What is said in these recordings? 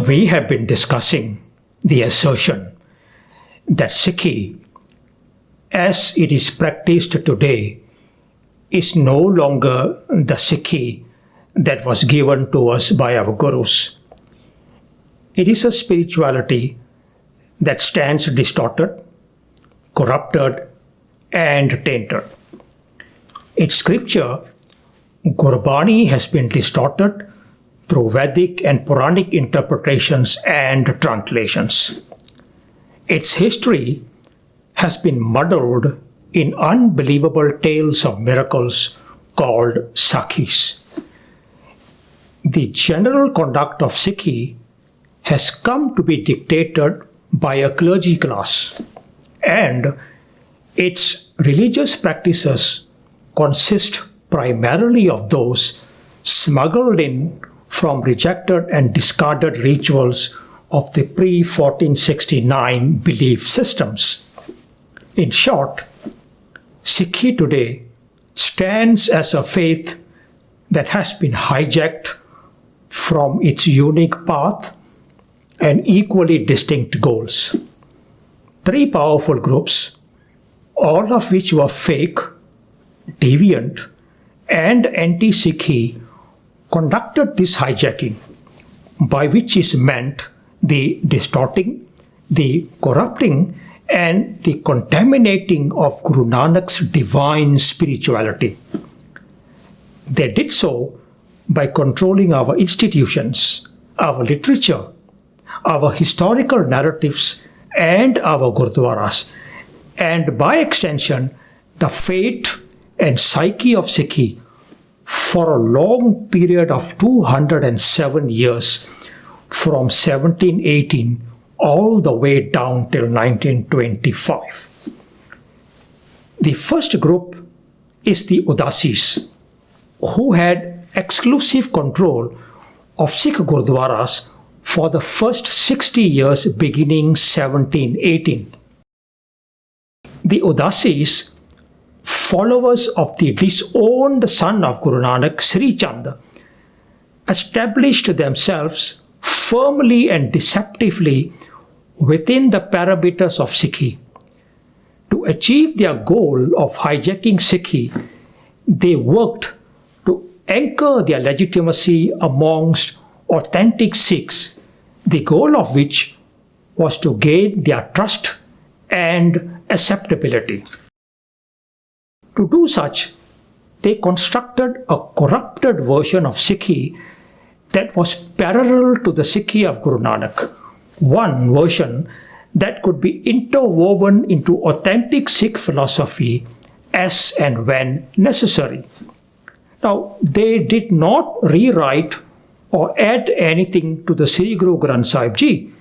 We have been discussing the assertion that Sikhi, as it is practiced today, is no longer the Sikhi that was given to us by our gurus. It is a spirituality that stands distorted, corrupted, and tainted. Its scripture, Gurbani, has been distorted through Vedic and Puranic interpretations and translations. Its history has been muddled in unbelievable tales of miracles called Sakhis. The general conduct of Sikhi has come to be dictated by a clergy class, and its religious practices consist primarily of those smuggled in from rejected and discarded rituals of the pre-1469 belief systems. In short, Sikhi today stands as a faith that has been hijacked from its unique path and equally distinct goals. Three powerful groups, all of which were fake, deviant, and anti-Sikhi, conducted this hijacking, by which is meant the distorting, the corrupting, and the contaminating of Guru Nanak's divine spirituality. They did so by controlling our institutions, our literature, our historical narratives, and our gurdwaras, and by extension, the fate and psyche of Sikhi for a long period of 207 years, from 1718 all the way down till 1925. The first group is the Udasis, who had exclusive control of Sikh Gurdwaras for the first 60 years beginning 1718. The Udasis, followers of the disowned son of Guru Nanak, Sri Chand, established themselves firmly and deceptively within the parameters of Sikhi. To achieve their goal of hijacking Sikhi, they worked to anchor their legitimacy amongst authentic Sikhs, the goal of which was to gain their trust and acceptability. To do such, they constructed a corrupted version of Sikhi that was parallel to the Sikhi of Guru Nanak, one version that could be interwoven into authentic Sikh philosophy as and when necessary. Now, they did not rewrite or add anything to the Sri Guru Granth Sahib Ji,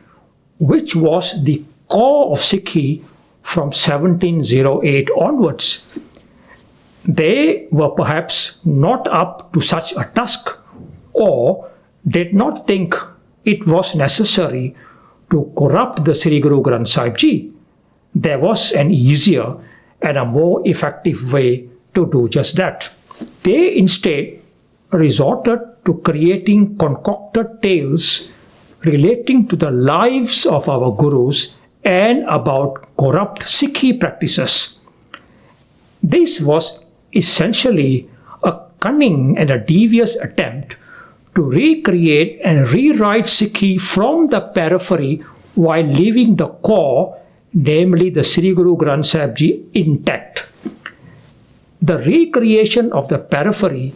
which was the core of Sikhi from 1708 onwards. They were perhaps not up to such a task, or did not think it was necessary to corrupt the Sri Guru Granth Sahib Ji. There was an easier and a more effective way to do just that. They instead resorted to creating concocted tales relating to the lives of our gurus and about corrupt Sikhi practices. This was essentially a cunning and a devious attempt to recreate and rewrite Sikhi from the periphery while leaving the core, namely the Sri Guru Granth Sahib Ji, intact. The recreation of the periphery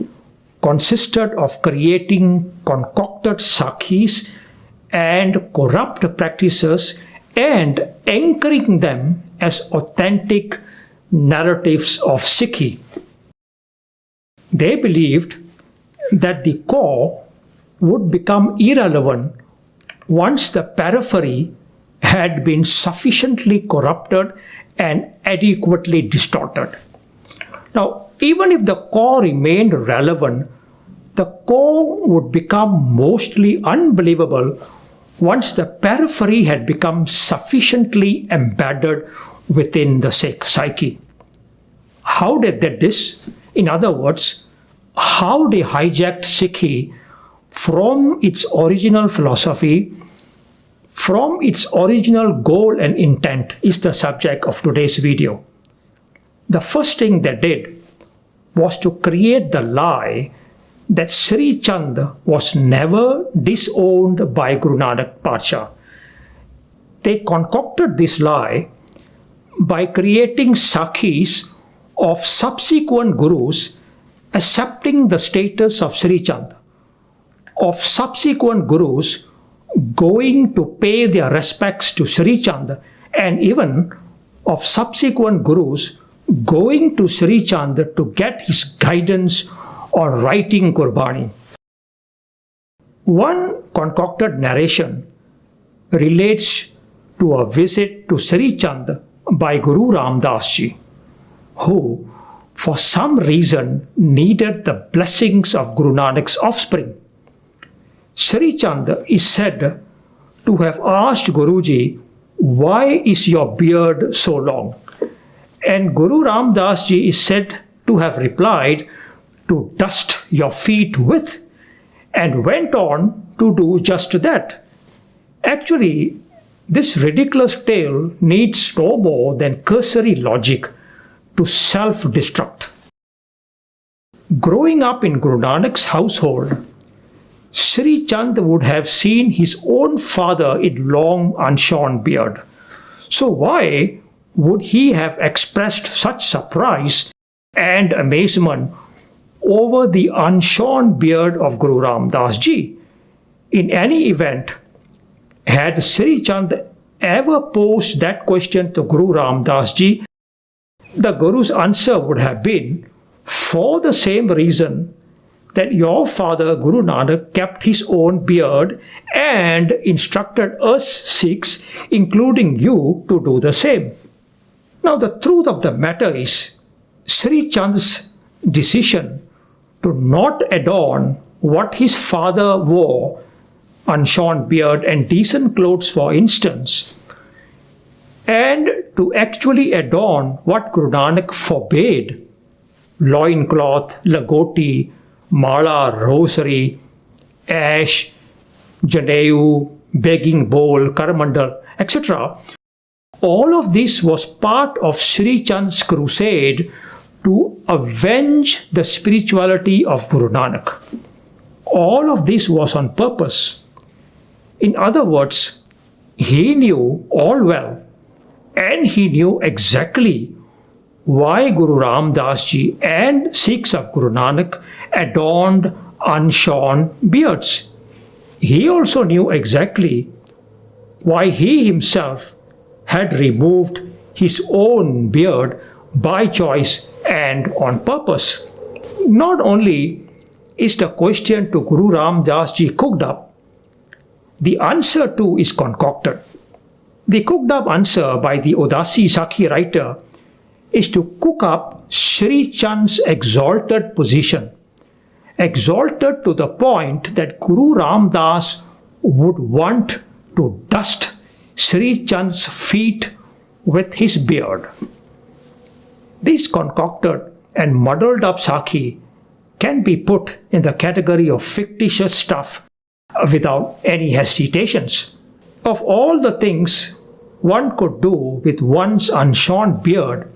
consisted of creating concocted Sakhis and corrupt practices and anchoring them as authentic narratives of Sikhi. They believed that the core would become irrelevant once the periphery had been sufficiently corrupted and adequately distorted. Now, even if the core remained relevant, the core would become mostly unbelievable once the periphery had become sufficiently embedded within the Sikh psyche. How did they do this? In other words, how they hijacked Sikhi from its original philosophy from its original goal and intent is the subject of today's video. The first thing they did was to create the lie that Sri Chand was never disowned by Guru Nanak Pacha. They concocted this lie by creating Sakhis of subsequent Gurus accepting the status of Sri Chand, of subsequent Gurus going to pay their respects to Sri Chand, and even of subsequent Gurus going to Sri Chand to get his guidance on writing Gurbani. One concocted narration relates to a visit to Sri Chand by Guru Ram Das Ji, who for some reason needed the blessings of Guru Nanak's offspring. Sri Chand is said to have asked Guruji, "Why is your beard so long?" And Guru Ram Das Ji is said to have replied, "To dust your feet with," and went on to do just that. Actually, this ridiculous tale needs no more than cursory logic to self-destruct. Growing up in Guru Nanak's household, Sri Chand would have seen his own father in long unshorn beard. So why would he have expressed such surprise and amazement over the unshorn beard of Guru Ram Das Ji? In any event, had Sri Chand ever posed that question to Guru Ram Das Ji, the Guru's answer would have been, "For the same reason that your father Guru Nanak kept his own beard and instructed us Sikhs, including you, to do the same." Now the truth of the matter is, Sri Chand's decision to not adorn what his father wore, unshorn beard and decent clothes for instance, and to actually adorn what Guru Nanak forbade, loincloth, lagoti, mala, rosary, ash, janeyu, begging bowl, karamandal, etc. All of this was part of Sri Chand's crusade to avenge the spirituality of Guru Nanak. All of this was on purpose. In other words, he knew all well, and he knew exactly why Guru Ram Das Ji and Sikhs of Guru Nanak adorned unshorn beards. He also knew exactly why he himself had removed his own beard by choice and on purpose. Not only is the question to Guru Ram Das Ji cooked up, the answer too is concocted. The cooked up answer by the Udasis Sakhi writer is to cook up Sri Chand's exalted position, exalted to the point that Guru Ram Das would want to dust Sri Chand's feet with his beard. This concocted and muddled up Sakhi can be put in the category of fictitious stuff without any hesitations. Of all the things one could do with one's unshorn beard,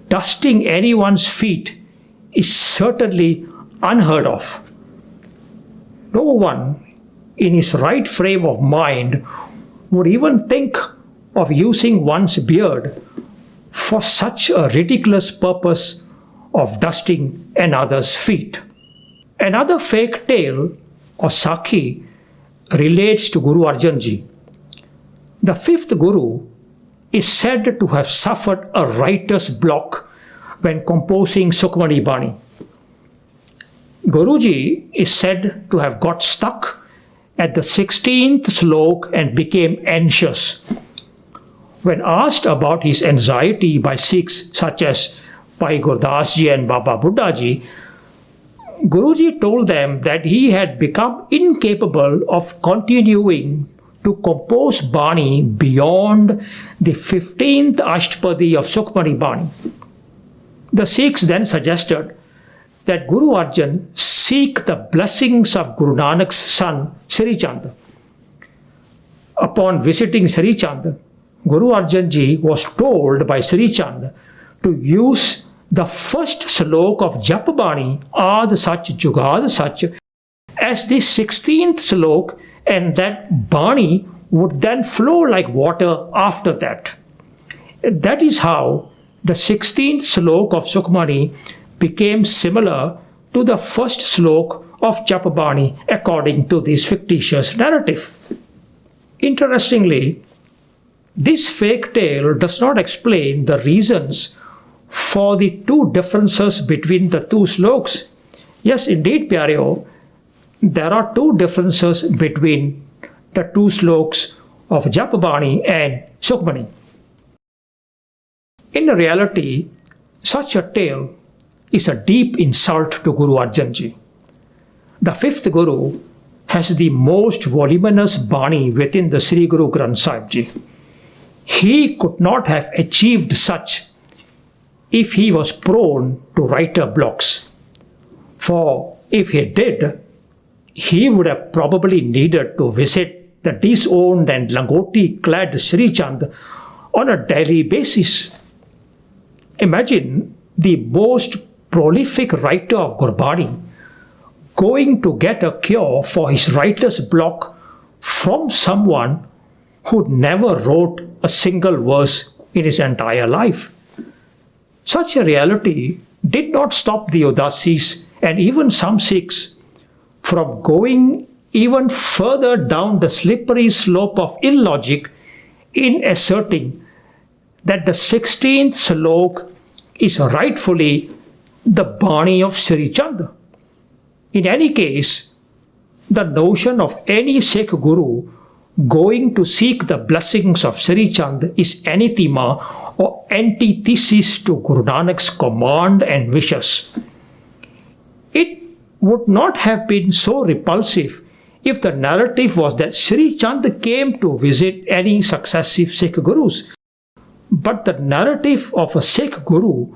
dusting anyone's feet is certainly unheard of. No one in his right frame of mind would even think of using one's beard for such a ridiculous purpose of dusting another's feet. Another fake tale or Sakhi relates to Guru Arjan Ji. The fifth Guru is said to have suffered a writer's block when composing Sukhmani Bani. Guruji is said to have got stuck at the 16th slok and became anxious. When asked about his anxiety by Sikhs such as Bhai Gurdas Ji and Baba Buddha Ji, Guruji told them that he had become incapable of continuing to compose Bani beyond the 15th Ashtapadi of Sukhmani Bani. The Sikhs then suggested that Guru Arjan seek the blessings of Guru Nanak's son Sri Chand. Upon visiting Sri Chand, Guru Arjan Ji was told by Sri Chand to use the first slok of Japbani, Aad Sach Jugad Sach, as the 16th slok, and that Bani would then flow like water after that. That is how the 16th slok of Sukhmani became similar to the first slok of Japbani according to this fictitious narrative. Interestingly, this fake tale does not explain the reasons for the two differences between the two sloks. Yes, indeed, Pyareo, there are two differences between the two sloks of Japbani and Sukhmani. In reality, such a tale is a deep insult to Guru Arjan Ji. The fifth Guru has the most voluminous Bani within the Sri Guru Granth Sahib Ji. He could not have achieved such if he was prone to writer blocks. For if he did, he would have probably needed to visit the disowned and langoti-clad Sri Chand on a daily basis. Imagine the most prolific writer of Gurbani going to get a cure for his writer's block from someone who never wrote a single verse in his entire life. Such a reality did not stop the Udasis and even some Sikhs from going even further down the slippery slope of illogic in asserting that the 16th slok is rightfully the Bani of Sri Chand. In any case, the notion of any Sikh Guru going to seek the blessings of Sri Chand is anathema or antithesis to Guru Nanak's command and wishes. It would not have been so repulsive if the narrative was that Sri Chand came to visit any successive Sikh Gurus. But the narrative of a Sikh Guru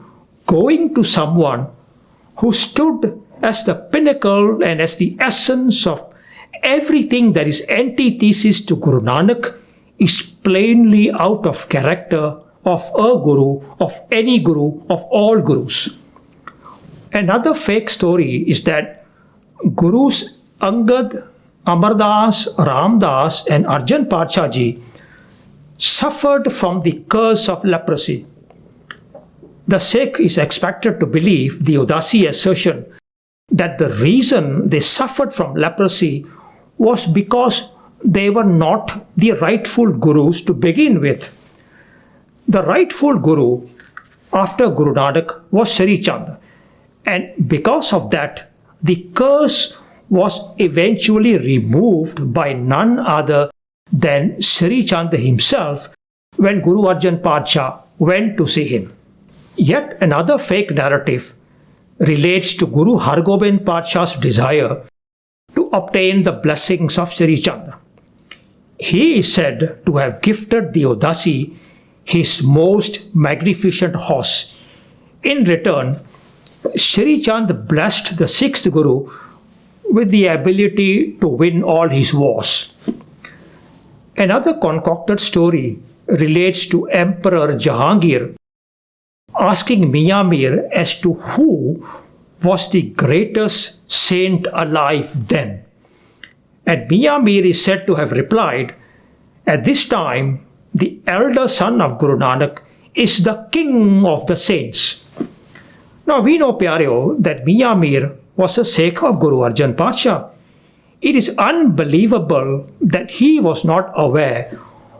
going to someone who stood as the pinnacle and as the essence of everything that is antithesis to Guru Nanak is plainly out of character of a Guru, of any Guru, of all Gurus. Another fake story is that Gurus Angad, Amardas, Ramdas and Arjan Pacha Ji suffered from the curse of leprosy. The Sikh is expected to believe the Udasi assertion that the reason they suffered from leprosy was because they were not the rightful Gurus to begin with. The rightful Guru after Guru Nanak was Sri Chand, and because of that, the curse was eventually removed by none other than Sri Chand himself when Guru Arjan Pacha went to see him. Yet another fake narrative relates to Guru Hargobind Pacha's desire to obtain the blessings of Sri Chand. He is said to have gifted the Udasi his most magnificent horse. In return, Sri Chand blessed the sixth Guru with the ability to win all his wars. Another concocted story relates to Emperor Jahangir asking Mian Mir as to who was the greatest saint alive then. And Mian Mir is said to have replied, "At this time, the elder son of Guru Nanak is the king of the saints." Now we know, Pyareo, that Mian Mir was a Sikh of Guru Arjan Pacha. It is unbelievable that he was not aware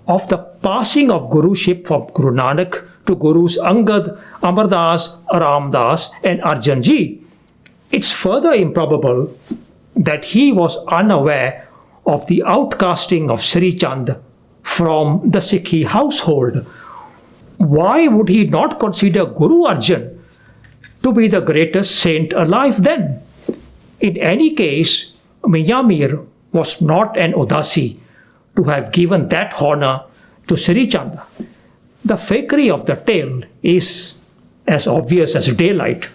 of the passing of Guruship from Guru Nanak to Gurus Angad, Amardas, Ramdas and Arjan Ji. It's further improbable that he was unaware of the outcasting of Sri Chand from the Sikhi household. Why would he not consider Guru Arjan to be the greatest saint alive then? In any case, Mian Mir was not an Udasi to have given that honor to Sri Chand. The fakery of the tale is as obvious as daylight.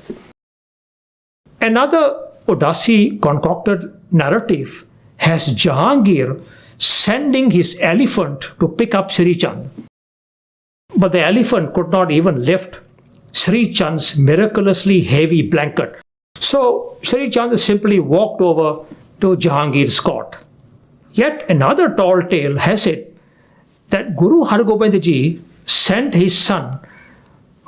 Another Udasi concocted narrative has Jahangir sending his elephant to pick up Sri Chand. But the elephant could not even lift Sri Chand's miraculously heavy blanket. So Sri Chand simply walked over to Jahangir's court. Yet another tall tale has it that Guru Hargobind Ji sent his son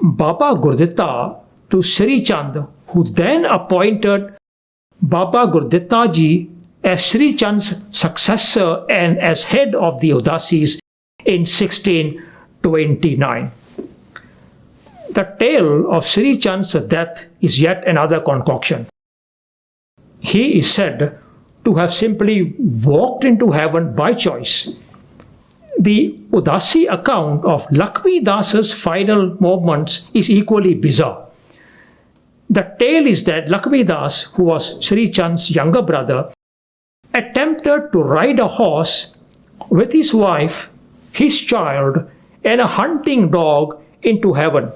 Baba Gurditta to Sri Chand, who then appointed Baba Gurditta Ji as Sri Chand's successor and as head of the Udasis in 1629. The tale of Sri Chand's death is yet another concoction. He is said to have simply walked into heaven by choice. The Udasi account of Lakshmi Das's final moments is equally bizarre. The tale is that Lakshmi Das, who was Sri Chand's younger brother, attempted to ride a horse with his wife, his child, and a hunting dog into heaven.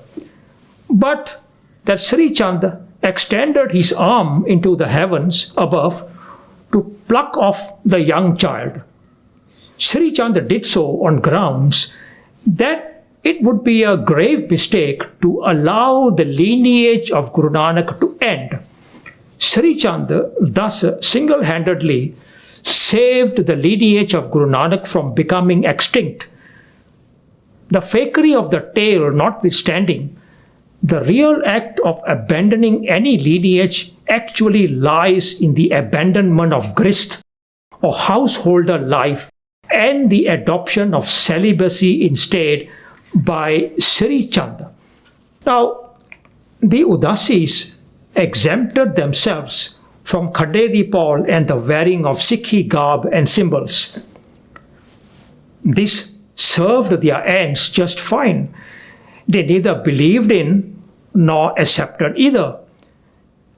But that Sri Chand extended his arm into the heavens above to pluck off the young child. Sri Chand did so on grounds that it would be a grave mistake to allow the lineage of Guru Nanak to end. Sri Chand thus single-handedly saved the lineage of Guru Nanak from becoming extinct. The fakery of the tale notwithstanding, the real act of abandoning any lineage actually lies in the abandonment of grist or householder life and the adoption of celibacy instead by Sri Chand. Now, the Udasis exempted themselves from Khade Paul and the wearing of Sikhi garb and symbols. This served their ends just fine. They neither believed in nor accepted either.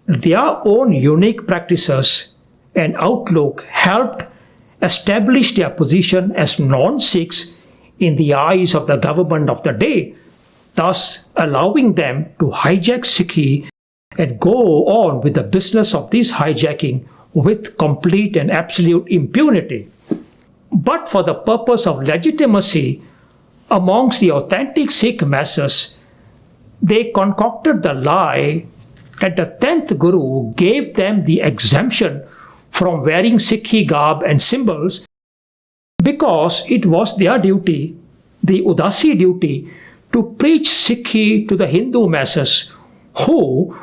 Their own unique practices and outlook helped establish their position as non-Sikhs in the eyes of the government of the day, thus allowing them to hijack Sikhi and go on with the business of this hijacking with complete and absolute impunity. But for the purpose of legitimacy amongst the authentic Sikh masses, they concocted the lie that the 10th Guru gave them the exemption from wearing Sikhi garb and symbols because it was their duty, the Udasi duty, to preach Sikhi to the Hindu masses who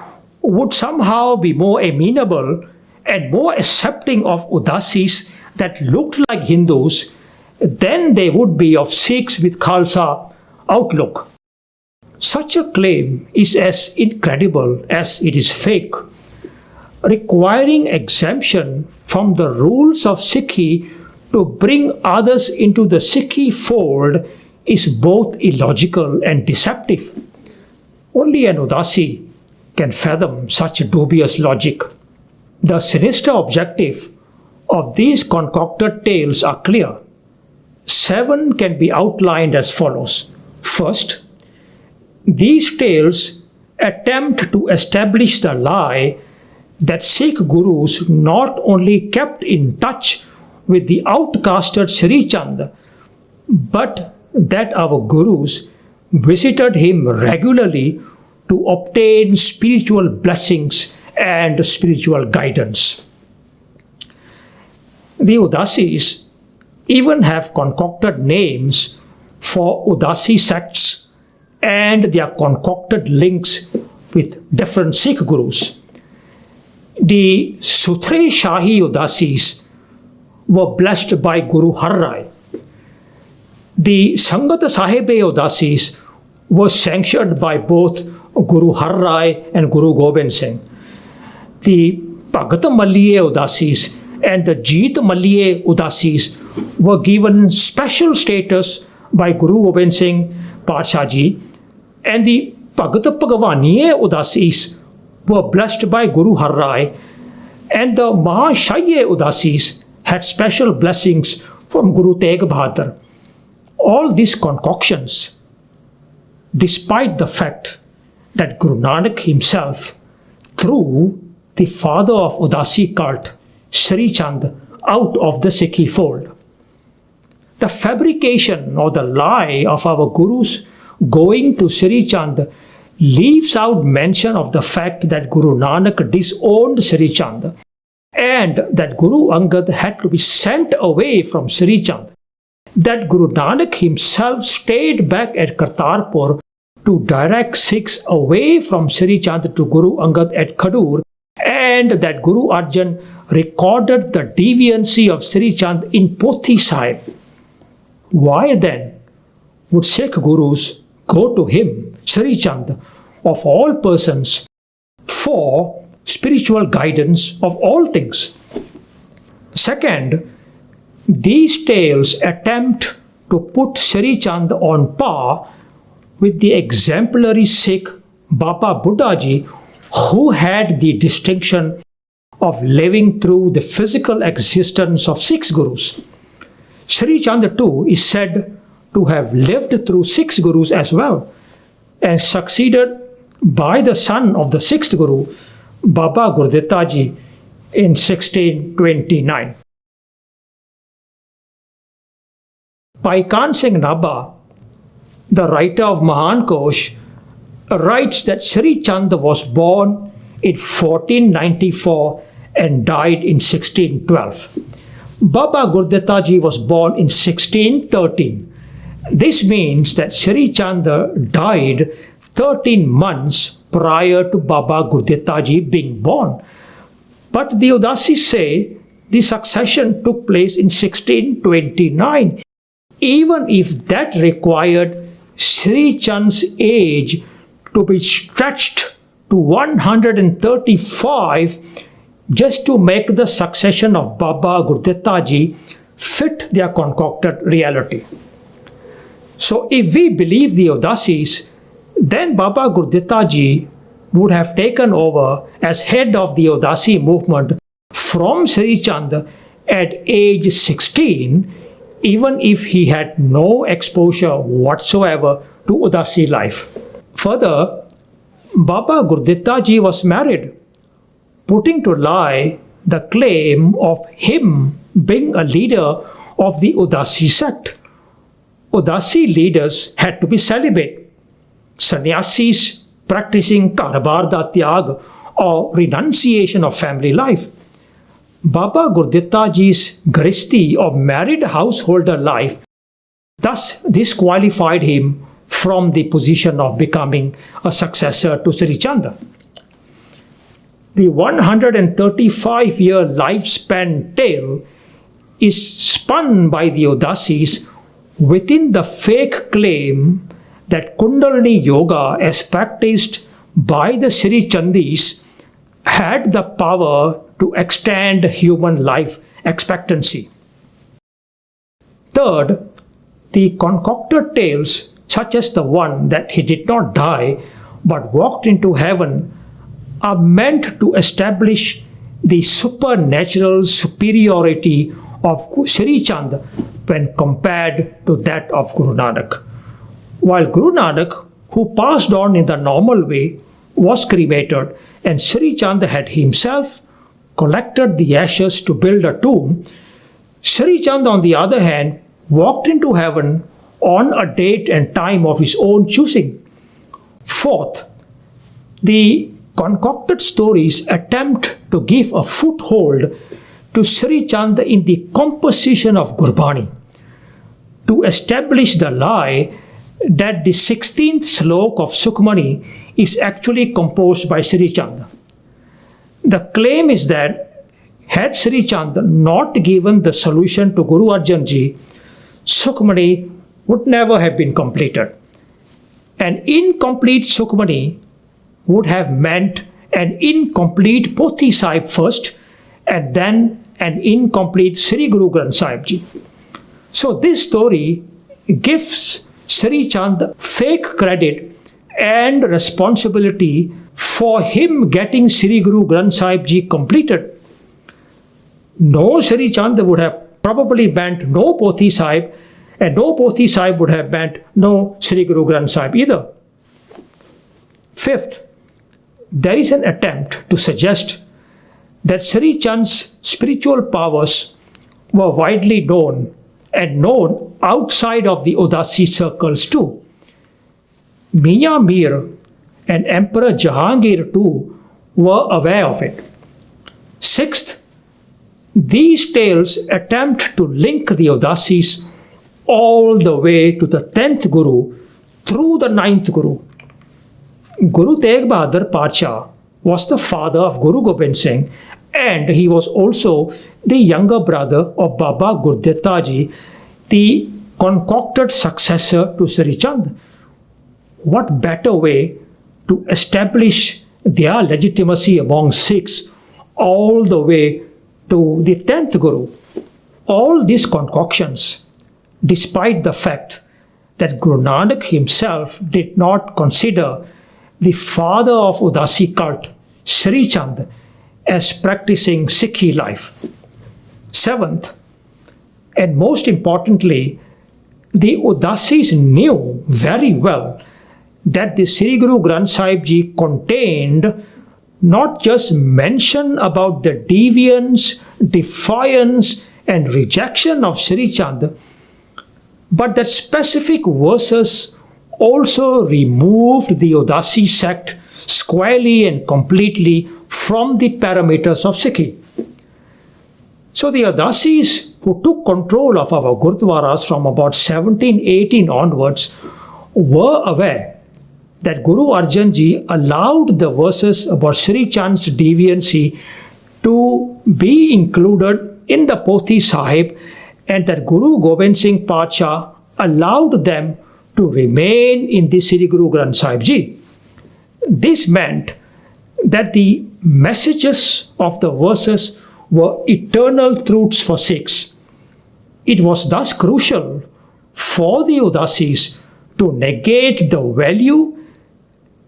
would somehow be more amenable and more accepting of Udasis that looked like Hindus than they would be of Sikhs with Khalsa outlook. Such a claim is as incredible as it is fake. Requiring exemption from the rules of Sikhi to bring others into the Sikhi fold is both illogical and deceptive. Only an Udasi can fathom such dubious logic. The sinister objective of these concocted tales are clear. 7 can be outlined as follows. First, these tales attempt to establish the lie that Sikh gurus not only kept in touch with the outcasted Sri Chand, but that our gurus visited him regularly to obtain spiritual blessings and spiritual guidance. The Udasis even have concocted names for Udasi sects and their concocted links with different Sikh gurus. The Suthre Shahi Udasis were blessed by Guru Har Rai. The Sangat Sahib Udasis was sanctioned by both Guru Har Rai and Guru Gobind Singh. The Bhagat Malliye Udasis and the Jeet Malliye Udasis were given special status by Guru Gobind Singh Padsha Ji, and the Bhagat Bhagavaniye Udasis were blessed by Guru Har Rai, and the Mahashaiye Udasis had special blessings from Guru Tegh Bahadur. All these concoctions, despite the fact that Guru Nanak himself threw the father of Udasi cult, Sri Chand, out of the Sikhi fold. The fabrication or the lie of our gurus going to Sri Chand leaves out mention of the fact that Guru Nanak disowned Sri Chand and that Guru Angad had to be sent away from Sri Chand, that Guru Nanak himself stayed back at Kartarpur to direct Sikhs away from Sri Chand to Guru Angad at Khadur, and that Guru Arjan recorded the deviancy of Sri Chand in Pothi Sahib. Why then would Sikh Gurus go to him, Sri Chand, of all persons, for spiritual guidance of all things? Second, these tales attempt to put Sri Chand on par with the exemplary Sikh Baba Buddha Ji, who had the distinction of living through the physical existence of 6 gurus. Sri Chand too is said to have lived through 6 gurus as well, and succeeded by the son of the 6th Guru, Baba Gurditta Ji, in 1629. Paikan Singh Nabha, the writer of Mahan Kosh, writes that Sri Chand was born in 1494 and died in 1612. Baba Gurditta Ji was born in 1613. This means that Sri Chand died 13 months prior to Baba Gurditta Ji being born. But the Udasis say the succession took place in 1629, even if that required Sri Chand's age to be stretched to 135 just to make the succession of Baba Gurditta Ji fit their concocted reality. So if we believe the Udasis, then Baba Gurditta Ji would have taken over as head of the Udasi movement from Sri Chand at age 16, even if he had no exposure whatsoever to Udasi life. Further, Baba Gurditta Ji was married, putting to lie the claim of him being a leader of the Udasi sect. Udasi leaders had to be celibate, sannyasis practicing Darbar da Tyag or renunciation of family life. Baba Gurditta Ji's grihasti or married householder life thus disqualified him from the position of becoming a successor to Sri Chand. The 135-year lifespan tale is spun by the Udasis within the fake claim that Kundalini Yoga, as practiced by the Sri Chandis, had the power to extend human life expectancy. Third, the concocted tales, such as the one that he did not die but walked into heaven, are meant to establish the supernatural superiority of Sri Chand when compared to that of Guru Nanak. While Guru Nanak, who passed on in the normal way, was cremated, and Sri Chand had himself collected the ashes to build a tomb, Sri Chand, on the other hand, walked into heaven on a date and time of his own choosing. Fourth, the concocted stories attempt to give a foothold to Sri Chand in the composition of Gurbani, to establish the lie that the 16th slok of Sukhmani is actually composed by Sri Chand. The claim is that had Sri Chand not given the solution to Guru Arjan Ji, Sukhmani would never have been completed. An incomplete Sukhmani would have meant an incomplete Pothi Sahib first, and then an incomplete Sri Guru Granth Sahib Ji. So this story gives Sri Chand fake credit and responsibility for him getting Sri Guru Granth Sahib Ji completed. No Sri Chand would have probably meant no Pothi Sahib, and no Pothi Sahib would have meant no Sri Guru Granth Sahib either. Fifth, there is an attempt to suggest that Sri Chand's spiritual powers were widely known and known outside of the Udasi circles too. Mian Mir and Emperor Jahangir too were aware of it. Sixth, these tales attempt to link the Udasis all the way to the 10th Guru through the 9th Guru. Guru Tegh Bahadur Pacha was the father of Guru Gobind Singh, and he was also the younger brother of Baba Gurditta Ji, the concocted successor to Sri Chand. What better way to establish their legitimacy among Sikhs all the way to the 10th Guru? All these concoctions, despite the fact that Guru Nanak himself did not consider the father of Udasi cult, Sri Chand, as practicing Sikhi life. Seventh, and most importantly, the Udasis knew very well that the Sri Guru Granth Sahib Ji contained not just mention about the deviance, defiance and rejection of Sri Chand, but that specific verses also removed the Udasi sect squarely and completely from the parameters of Sikhi. So the Udasis who took control of our Gurdwaras from about 1718 onwards were aware that Guru Arjan Ji allowed the verses about Sri Chand's deviancy to be included in the Pothi Sahib, and that Guru Gobind Singh Pacha allowed them to remain in the Sri Guru Granth Sahib Ji. This meant that the messages of the verses were eternal truths for Sikhs. It was thus crucial for the Udasis to negate the value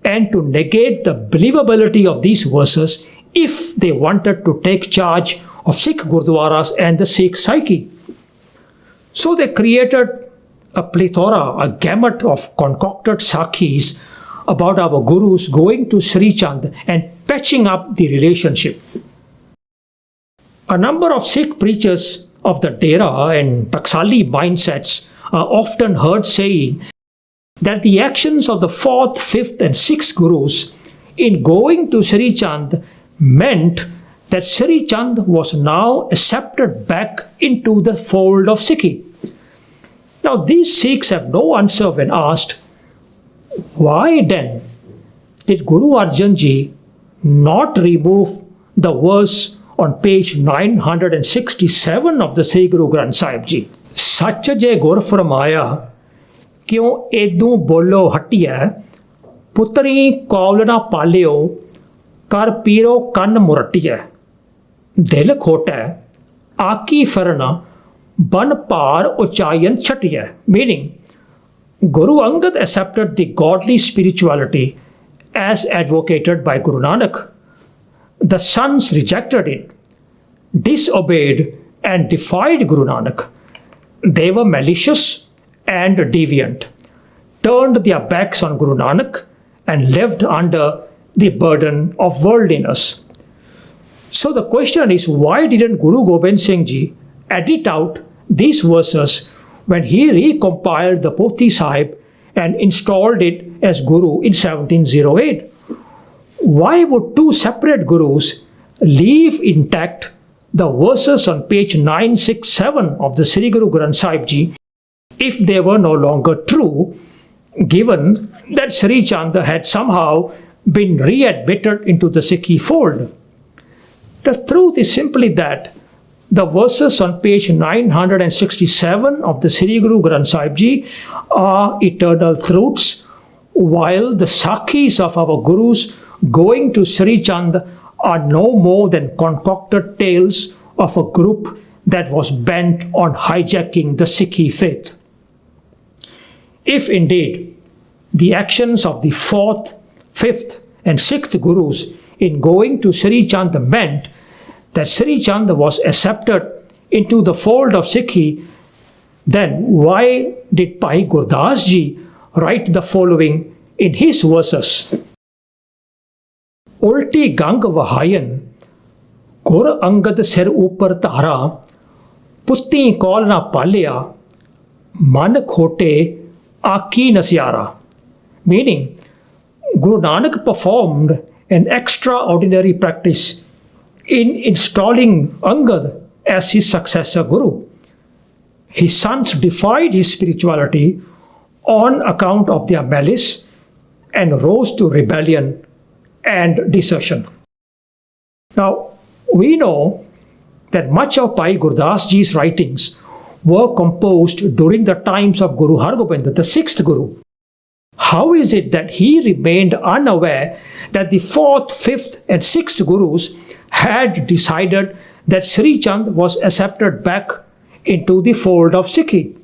and to negate the believability of these verses if they wanted to take charge of Sikh Gurdwaras and the Sikh psyche. So they created a plethora, a gamut of concocted sakhis about our Gurus going to Sri Chand and patching up the relationship. A number of Sikh preachers of the Dera and Taksali mindsets are often heard saying that the actions of the 4th, 5th and 6th Gurus in going to Sri Chand meant that Sri Chand was now accepted back into the fold of Sikhi. Now these Sikhs have no answer when asked, why then did Guru Arjan Ji not remove the verse on page 967 of the Sri Guru Granth Sahib Ji? Sach je gur farmaya, kyun edu bolo hatiya, putri kaulna paleo, kar piro kan muratiya. Dil khota, aki firna, ban par uchayan chatiya. Meaning, Guru Angad accepted the godly spirituality as advocated by Guru Nanak. The sons rejected it, disobeyed and defied Guru Nanak. They were malicious and deviant, turned their backs on Guru Nanak and lived under the burden of worldliness. So the question is, why didn't Guru Gobind Singh Ji edit out these verses when he recompiled the Pothi Sahib and installed it as Guru in 1708? Why would two separate Gurus leave intact the verses on page 967 of the Sri Guru Granth Sahib Ji if they were no longer true, given that Sri Chand had somehow been readmitted into the Sikhi fold? The truth is simply that the verses on page 967 of the Sri Guru Granth Sahib Ji are eternal truths, while the Sakhis of our Gurus going to Sri Chand are no more than concocted tales of a group that was bent on hijacking the Sikhi faith. If indeed the actions of the 4th, 5th and 6th Gurus in going to Sri Chand meant that Sri Chand was accepted into the fold of Sikhi, then why did Bhai Gurdas Ji write the following in his verses? Ulti gang vahayan, gur angad sir upar tara, putti kaul na palya, Man khote aki nasiara, meaning Guru Nanak performed an extraordinary practice in installing Angad as his successor Guru. His sons defied his spirituality on account of their malice and rose to rebellion and desertion. Now, we know that much of Bhai Gurdas Ji's writings were composed during the times of Guru Hargobind, the sixth Guru. How is it that he remained unaware that the fourth, fifth, and sixth Gurus had decided that Sri Chand was accepted back into the fold of Sikhi?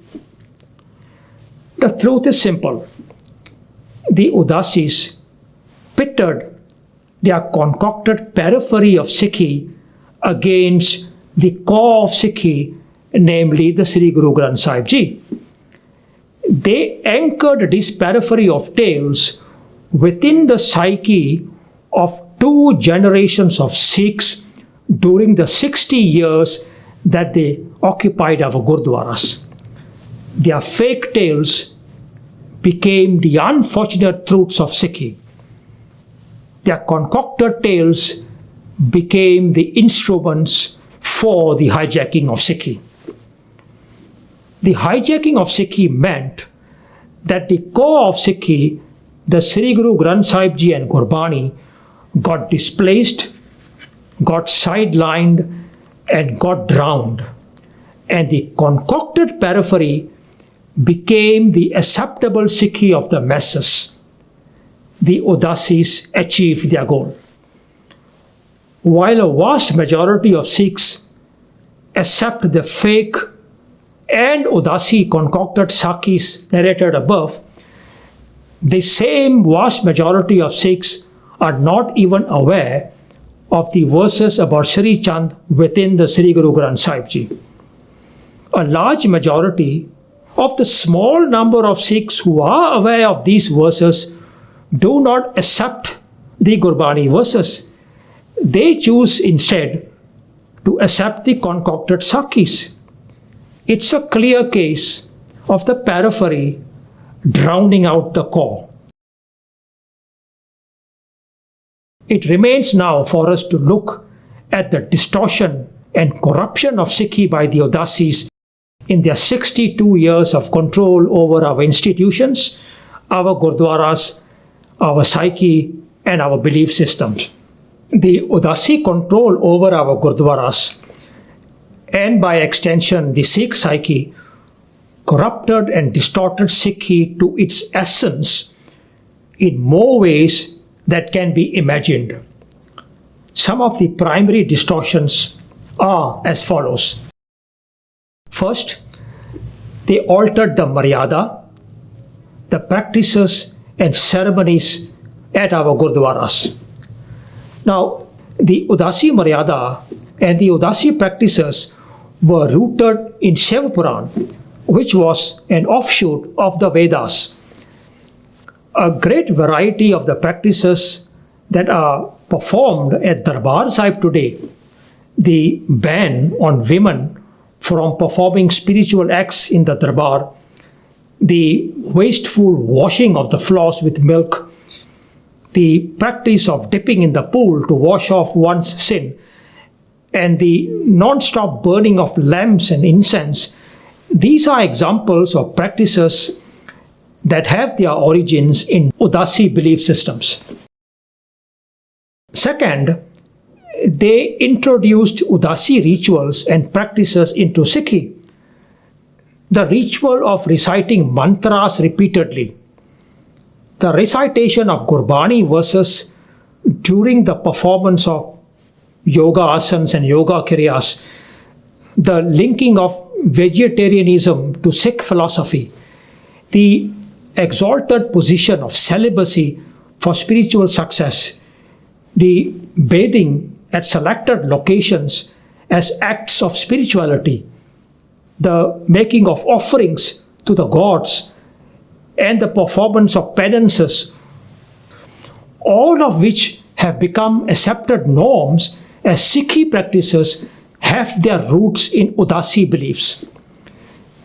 The truth is simple. The Udasis pitted their concocted periphery of Sikhi against the core of Sikhi, namely the Sri Guru Granth Sahib Ji. They anchored this periphery of tales within the psyche of two generations of Sikhs during the 60 years that they occupied our Gurdwaras. Their fake tales became the unfortunate truths of Sikhi. Their concocted tales became the instruments for the hijacking of Sikhi. The hijacking of Sikhi meant that the core of Sikhi, the Sri Guru Granth Sahib Ji and Gurbani, got displaced, got sidelined, and got drowned. And the concocted periphery became the acceptable Sikhi of the masses. The Udasis achieved their goal. While a vast majority of Sikhs accept the fake and Udasi concocted Sakhis narrated above, the same vast majority of Sikhs are not even aware of the verses about Sri Chand within the Sri Guru Granth Sahib Ji. A large majority of the small number of Sikhs who are aware of these verses do not accept the Gurbani verses. They choose instead to accept the concocted Sakhis. It's a clear case of the periphery drowning out the core. It remains now for us to look at the distortion and corruption of Sikhi by the Udasis in their 62 years of control over our institutions, our Gurdwaras, our psyche, and our belief systems. The Udasi control over our Gurdwaras, and by extension the Sikh psyche, corrupted and distorted Sikhi to its essence in more ways that can be imagined. Some of the primary distortions are as follows. First, they altered the Maryada, the practices and ceremonies at our Gurdwaras. Now, the Udasi Maryada and the Udasi practices were rooted in Shiva Puran, which was an offshoot of the Vedas. A great variety of the practices that are performed at Darbar Sahib today, the ban on women from performing spiritual acts in the Darbar, the wasteful washing of the floors with milk, the practice of dipping in the pool to wash off one's sin, and the non-stop burning of lamps and incense, these are examples of practices that have their origins in Udasi belief systems. Second, they introduced Udasi rituals and practices into Sikhi. The ritual of reciting mantras repeatedly, the recitation of Gurbani verses during the performance of yoga asans and yoga Kriyas, the linking of vegetarianism to Sikh philosophy, the exalted position of celibacy for spiritual success, the bathing at selected locations as acts of spirituality, the making of offerings to the gods, and the performance of penances, all of which have become accepted norms as Sikhi practices have their roots in Udasi beliefs.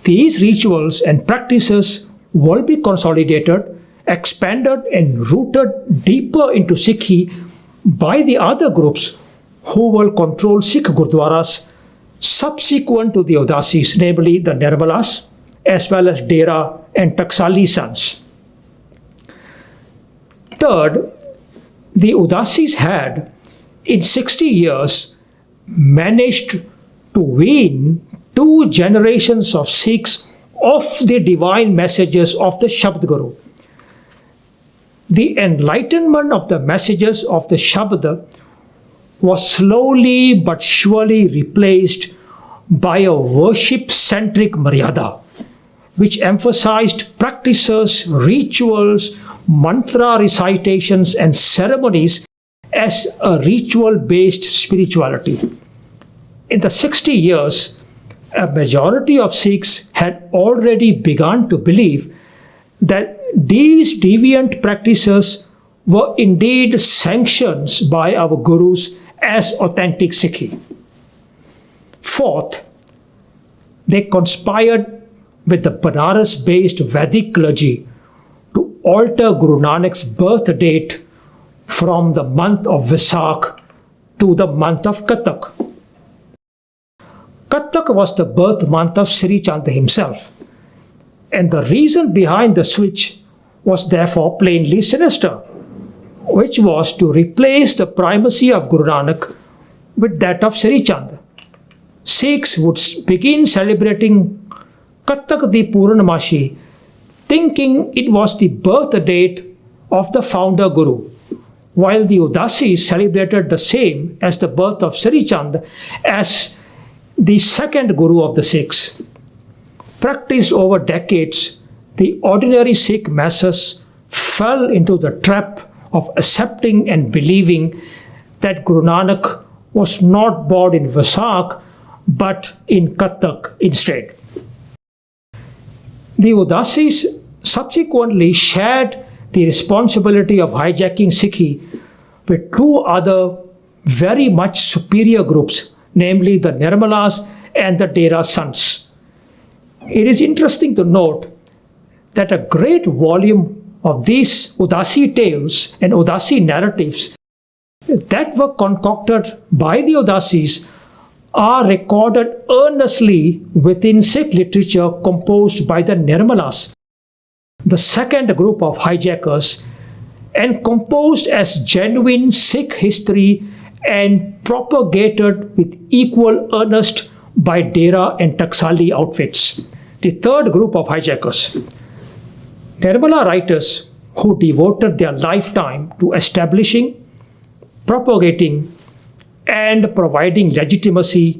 these rituals and practices will be consolidated, expanded and rooted deeper into Sikhi by the other groups who will control Sikh Gurdwaras subsequent to the Udasis, namely the Nirmalas, as well as Dera and Taksali sons. Third, the Udasis had, in 60 years, managed to wean 2 generations of Sikhs off the divine messages of the Shabd Guru. The enlightenment of the messages of the Shabd was slowly but surely replaced by a worship-centric Maryada, which emphasized practices, rituals, mantra recitations and ceremonies as a ritual-based spirituality. In the 60 years, a majority of Sikhs had already begun to believe that these deviant practices were indeed sanctions by our gurus as authentic Sikhi. Fourth, they conspired with the Banaras-based Vedic clergy to alter Guru Nanak's birth date from the month of Vaisakh to the month of Katak. Katak was the birth month of Sri Chand himself, and the reason behind the switch was therefore plainly sinister, which was to replace the primacy of Guru Nanak with that of Sri Chand. Sikhs would begin celebrating Katak di Purnamashi, thinking it was the birth date of the founder Guru, while the Udasis celebrated the same as the birth of Sri Chand as the second Guru of the Sikhs. Practiced over decades, the ordinary Sikh masses fell into the trap of accepting and believing that Guru Nanak was not born in Vaisakh but in Katak instead. The Udasis subsequently shared the responsibility of hijacking Sikhi with 2 other very much superior groups, namely the Nirmalas and the Dera sons. It is interesting to note that a great volume of these Udasi tales and Udasi narratives that were concocted by the Udasis are recorded earnestly within Sikh literature composed by the Nirmalas, the second group of hijackers, and composed as genuine Sikh history and propagated with equal earnest by Dera and Taksali outfits, the third group of hijackers. Nirmala writers who devoted their lifetime to establishing, propagating, and providing legitimacy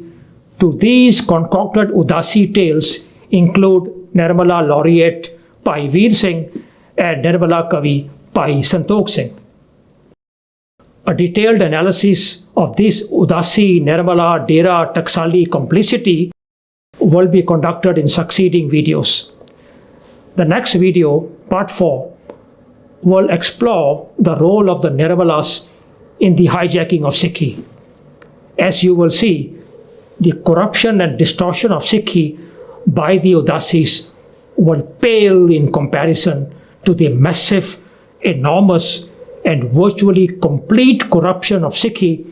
to these concocted Udasi tales include Nirmala Laureate Bhai Veer Singh and Nirmala Kavi Bhai Santokh Singh. A detailed analysis of this Udasi, Nirmala, Dera, Taksali complicity will be conducted in succeeding videos. The next video, part 4, will explore the role of the Nirmalas in the hijacking of Sikhi. As you will see, the corruption and distortion of Sikhi by the Udasis will pale in comparison to the massive, enormous, and virtually complete corruption of Sikhi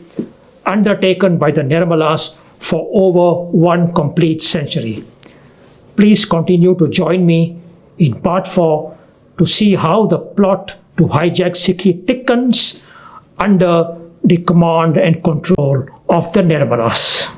undertaken by the Nirmalas for over 1 complete century. Please continue to join me in part 4 to see how the plot to hijack Sikhi thickens under the command and control of the Nirmalas.